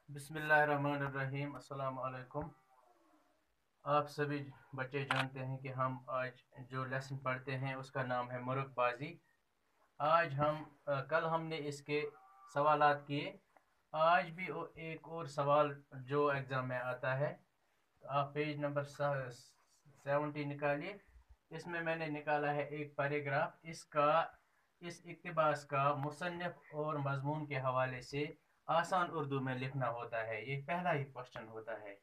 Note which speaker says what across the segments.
Speaker 1: बिस्मिल्लाहिर्रहमानिर्रहीम। अस्सलाम वालेकुम। आप सभी बच्चे जानते हैं कि हम आज जो लेसन पढ़ते हैं उसका नाम है मुर्गबाजी। आज हम कल हमने इसके सवालात किए। आज भी एक और सवाल जो एग्ज़ाम में आता है। तो आप पेज नंबर 70 निकालिए। इसमें मैंने निकाला है एक पैराग्राफ। इस इक्तिबास का मुसन्निफ और मजमून के हवाले से आसान उर्दू में लिखना होता है। ये पहला ही क्वेश्चन होता है।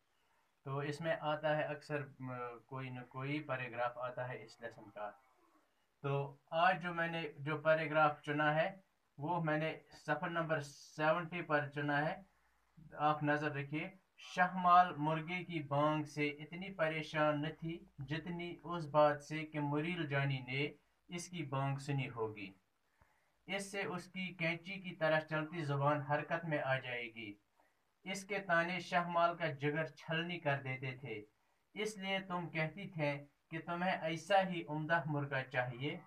Speaker 1: तो इसमें आता है अक्सर कोई न कोई पैराग्राफ आता है इस लेसन का। तो आज जो मैंने जो पैराग्राफ चुना है वो मैंने सफ़र नंबर 70 पर चुना है। आप नज़र रखिए। शहमाल मुर्गे की बांग से इतनी परेशान न थी जितनी उस बात से कि मुरील जानी ने इसकी बांग सुनी होगी। इससे उसकी कैंची की तरह चलती जुबान हरकत में आ जाएगी। इसके ताने शहमाल का जिगर छलनी कर देते थे। इसलिए तुम कहती थे कि तुम्हें ऐसा ही उम्दा मुर्गा चाहिए।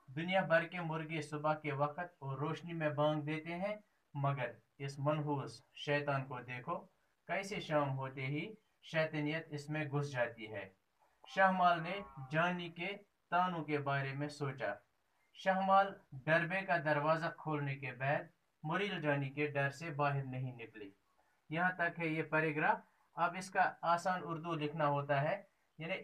Speaker 1: दुनिया भर के मुर्गे सुबह के वक्त और रोशनी में बांग देते हैं, मगर इस मनहूस शैतान को देखो, कैसे शाम होते ही शैतानियत इसमें घुस जाती है। शहमाल ने जानी के तानों के बारे में सोचा। शहमाल डरबे का दरवाज़ा खोलने के बाद मुरील जानी के डर से बाहर नहीं निकली। यहाँ तक है ये पैराग्राफ। अब इसका आसान उर्दू लिखना होता है। यानी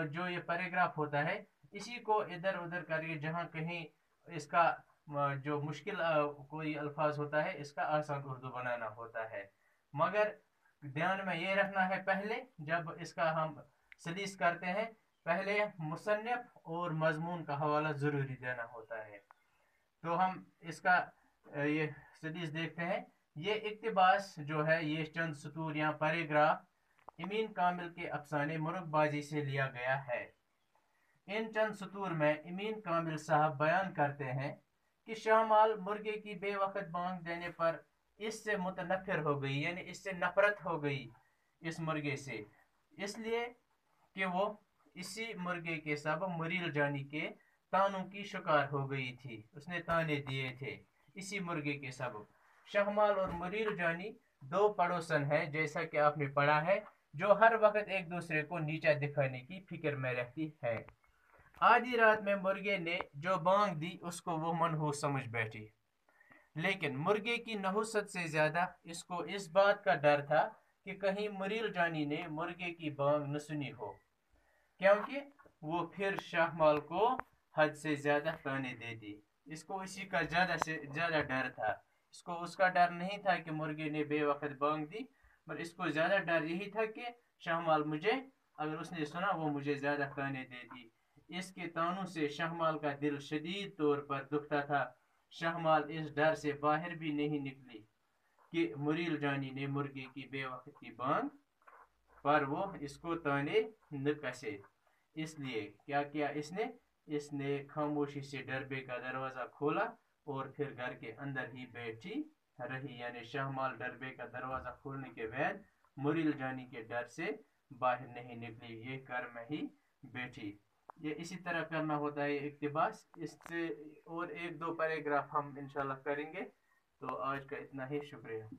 Speaker 1: जो ये पैराग्राफ होता है इसी को इधर उधर करके जहाँ कहीं इसका जो मुश्किल कोई अल्फाज होता है इसका आसान उर्दू बनाना होता है। मगर ध्यान में ये रखना है, पहले जब इसका हम सलीस करते हैं पहले मुसन्निफ और मजमून का हवाला ज़रूरी देना होता है। तो हम इसका ये सलीस देखते हैं। ये इक्तिबास जो है ये चंद सतूर या पैराग्राफ इमीन कामिल के अफसाने मुर्गबाजी से लिया गया है। इन चंद सतूर में इमीन कामिल साहब बयान करते हैं कि शहमाल मुर्गे की बेवक्त बांग देने पर इससे मुतनफिर हो गई, यानी इससे नफरत हो गई इस मुर्गे से, इसलिए कि वो इसी मुर्गे के सबब मुरील जानी के तानों की शिकार हो गई थी। उसने ताने दिए थे इसी मुर्गे के सबब। शहमाल और मुरील जानी दो पड़ोसन हैं, जैसा कि आपने पढ़ा है, जो हर वक्त एक दूसरे को नीचा दिखाने की फिक्र में रहती है। आधी रात में मुर्गे ने जो बांग दी उसको वो मनहूस समझ बैठी, लेकिन मुर्गे की नहुसत से ज्यादा इसको इस बात का डर था कि कहीं मुरील जानी ने मुर्गे की बांग न सुनी हो, क्योंकि वो फिर शाहमाल को हद से ज्यादा ताने दे दी। इसको इसी का ज्यादा से ज्यादा डर था। इसको उसका डर नहीं था कि मुर्गे ने बेवक्त बांग दी, पर इसको ज्यादा डर यही था कि शाहमाल मुझे, अगर उसने सुना, वो मुझे ज्यादा ताने दे दी। इसके तानों से शहमाल का दिल शदीद तौर पर दुखता था। शहमाल इस डर से बाहर भी नहीं निकली कि मुरील जानी ने मुर्गे की बेवक्त की बांग पर वो इसको ताने न कसे। इसलिए क्या किया इसने? इसने खामोशी से डरबे का दरवाजा खोला और फिर घर के अंदर ही बैठी रही। यानी शहमाल डरबे का दरवाजा खोलने के बाद मुरील जानी के डर से बाहर नहीं निकली, ये घर में ही बैठी। ये इसी तरह करना होता है इक्तिबास। इससे और एक दो पैराग्राफ हम इंशाल्लाह करेंगे। तो आज का इतना ही, शुक्रिया।